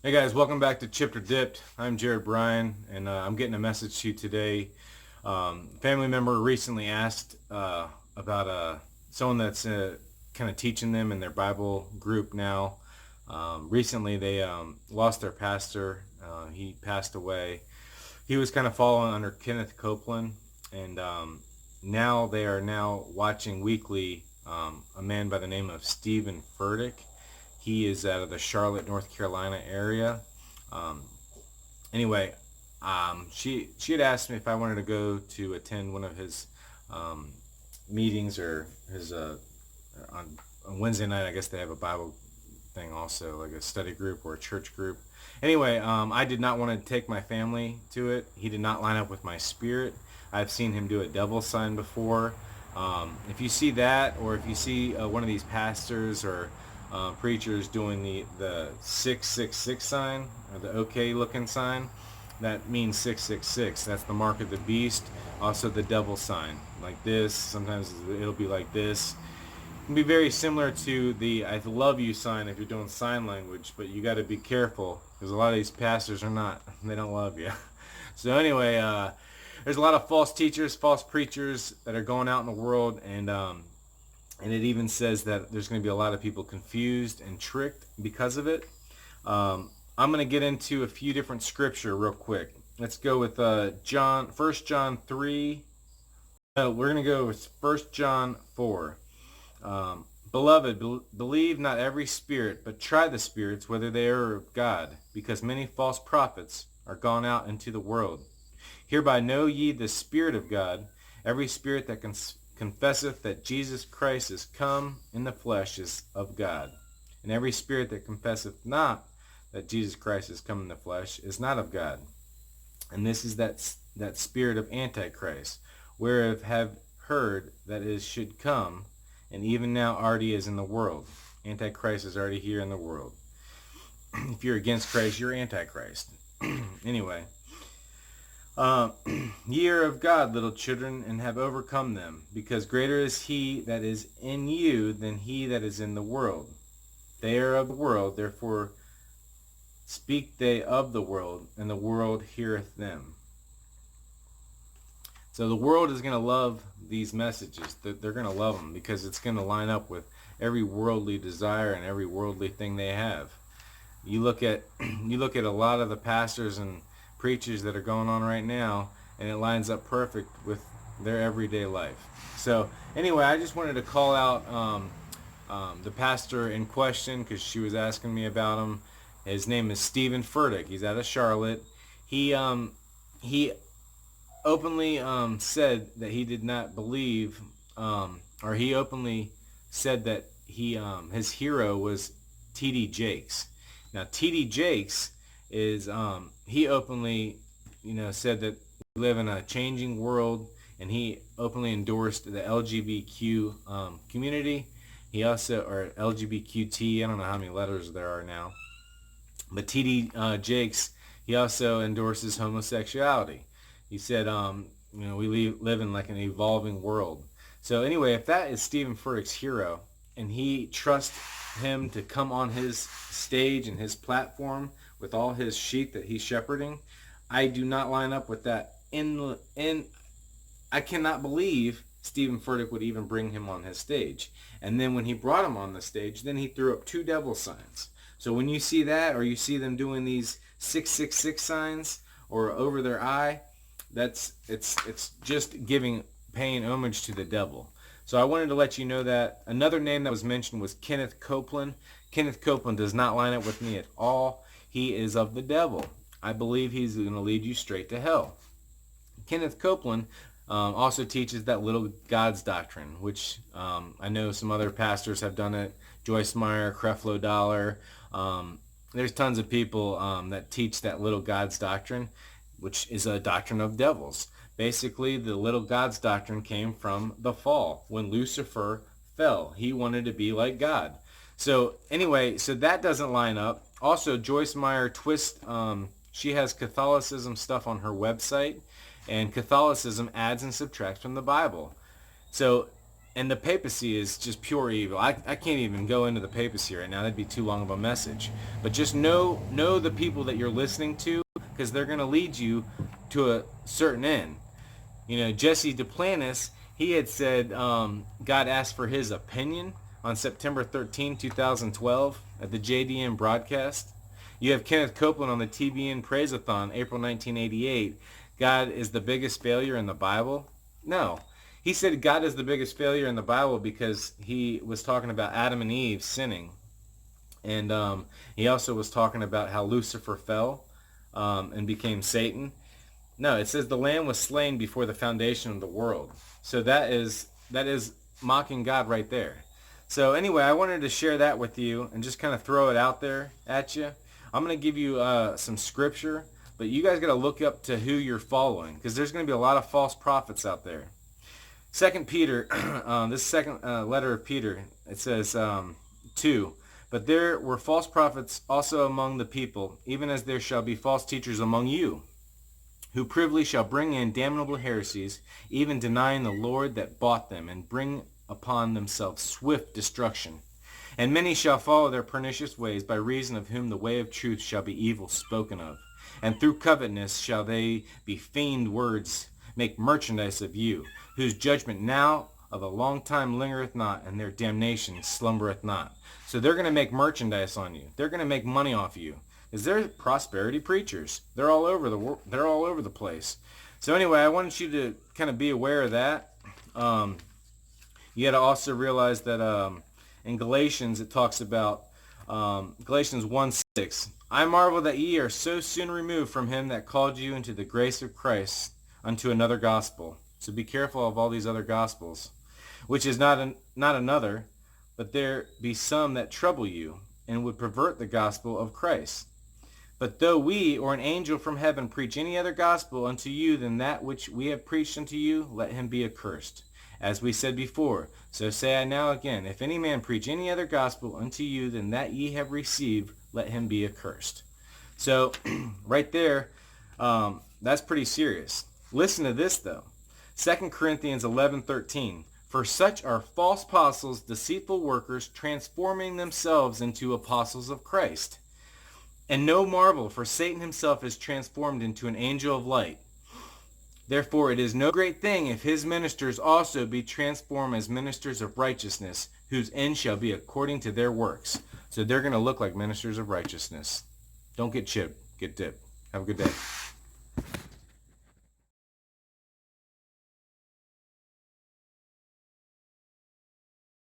Hey guys, welcome back to Chipped or Dipped. I'm Jared Bryan, and I'm getting a message to you today. Family member recently asked about someone that's kind of teaching them in their Bible group now. Recently, they lost their pastor. He passed away. He was kind of following under Kenneth Copeland, and now they are now watching weekly a man by the name of Stephen Furtick. He is out of the Charlotte, North Carolina area. Um, anyway, she had asked me if I wanted to go to attend one of his meetings or his on Wednesday night. I guess they have a Bible thing also, like a study group or a church group. Anyway, I did not want to take my family to it. He did not line up with my spirit. I've seen him do a devil sign before. If you see that, or if you see one of these pastors or preachers doing the 666 sign, or the okay looking sign, that means 666. That's the mark of the beast. Also the devil sign, like this. Sometimes it'll be like this. It can be very similar to the I love you sign if you're doing sign language, but you got to be careful because a lot of these pastors are not. They don't love you. So anyway, there's a lot of false teachers, false preachers that are going out in the world, and it even says that there's going to be a lot of people confused and tricked because of it. I'm going to get into a few different scripture real quick. Let's go with 1 John 3. We're going to go with 1 John 4. Beloved, believe not every spirit, but try the spirits whether they are of God, because many false prophets are gone out into the world. Hereby know ye the Spirit of God. Every spirit that confesseth that Jesus Christ is come in the flesh is of God. And every spirit that confesseth not that Jesus Christ is come in the flesh is not of God. And this is that spirit of Antichrist, whereof have heard that it should come, and even now already is in the world. Antichrist is already here in the world. If you're against Christ, you're Antichrist. Anyway. Ye are of God, little children, and have overcome them, because greater is he that is in you than he that is in the world. They are of the world, therefore speak they of the world, and the world heareth them. So the world is going to love these messages. They're going to love them because it's going to line up with every worldly desire and every worldly thing they have. You look at a lot of the pastors and preachers that are going on right now, and it lines up perfect with their everyday life. So anyway, I just wanted to call out the pastor in question because she was asking me about him. His name is Stephen Furtick. He's out of Charlotte. He openly said that he did not believe, or he openly said that his hero was T.D. Jakes. Now T.D. Jakes is he openly said that we live in a changing world, and he openly endorsed the LGBTQ community. He also, or LGBTQT, I don't know how many letters there are now, but T.D. Jakes, he also endorses homosexuality. He said we live in like an evolving world. So anyway, if that is Stephen Furtick's hero, and he trusts him to come on his stage and his platform with all his sheep that he's shepherding, I do not line up with that. I cannot believe Stephen Furtick would even bring him on his stage. And then when he brought him on the stage, then he threw up 2 devil signs. So when you see that, or you see them doing these 666 signs, or over their eye, it's just paying homage to the devil. So I wanted to let you know that. Another name that was mentioned was Kenneth Copeland. Kenneth Copeland does not line up with me at all. He is of the devil. I believe he's going to lead you straight to hell. Kenneth Copeland also teaches that little God's doctrine, which I know some other pastors have done it. Joyce Meyer, Creflo Dollar. There's tons of people that teach that little God's doctrine, which is a doctrine of devils. Basically, the little God's doctrine came from the fall. When Lucifer fell, he wanted to be like God. So anyway, so that doesn't line up. Also, Joyce Meyer she has Catholicism stuff on her website, and Catholicism adds and subtracts from the Bible. So, and the papacy is just pure evil. I can't even go into the papacy right now. That'd be too long of a message. But just know the people that you're listening to, because they're going to lead you to a certain end. You know, Jesse Duplantis, he had said God asked for his opinion on September 13, 2012 at the JDM broadcast. You have Kenneth Copeland on the TBN Praise-a-thon, April 1988. God is the biggest failure in the Bible? No. He said God is the biggest failure in the Bible because he was talking about Adam and Eve sinning. And he also was talking about how Lucifer fell and became Satan. No, it says the Lamb was slain before the foundation of the world. So that is mocking God right there. So anyway, I wanted to share that with you and just kind of throw it out there at you. I'm going to give you some scripture, but you guys got to look up to who you're following, because there's going to be a lot of false prophets out there. 2 Peter, this second letter of Peter, it says 2. But there were false prophets also among the people, even as there shall be false teachers among you, who privily shall bring in damnable heresies, even denying the Lord that bought them, and bring upon themselves swift destruction. And many shall follow their pernicious ways, by reason of whom the way of truth shall be evil spoken of. And through covetousness shall they be feigned words, make merchandise of you, whose judgment now of a long time lingereth not, and their damnation slumbereth not. So they're going to make merchandise on you. They're going to make money off you, because they're prosperity preachers. They're all over the place. So anyway, I wanted you to kind of be aware of that. You got to also realize that in Galatians it talks about Galatians 1:6. I marvel that ye are so soon removed from him that called you into the grace of Christ unto another gospel. So be careful of all these other gospels, which is not another, but there be some that trouble you, and would pervert the gospel of Christ. But though we or an angel from heaven preach any other gospel unto you than that which we have preached unto you, let him be accursed. As we said before, so say I now again, if any man preach any other gospel unto you than that ye have received, let him be accursed. So right there, that's pretty serious. Listen to this though. 2 Corinthians 11:13. For such are false apostles, deceitful workers, transforming themselves into apostles of Christ. And no marvel, for Satan himself is transformed into an angel of light. Therefore it is no great thing if his ministers also be transformed as ministers of righteousness, whose end shall be according to their works. So they're going to look like ministers of righteousness. Don't get chipped, get dipped. Have a good day.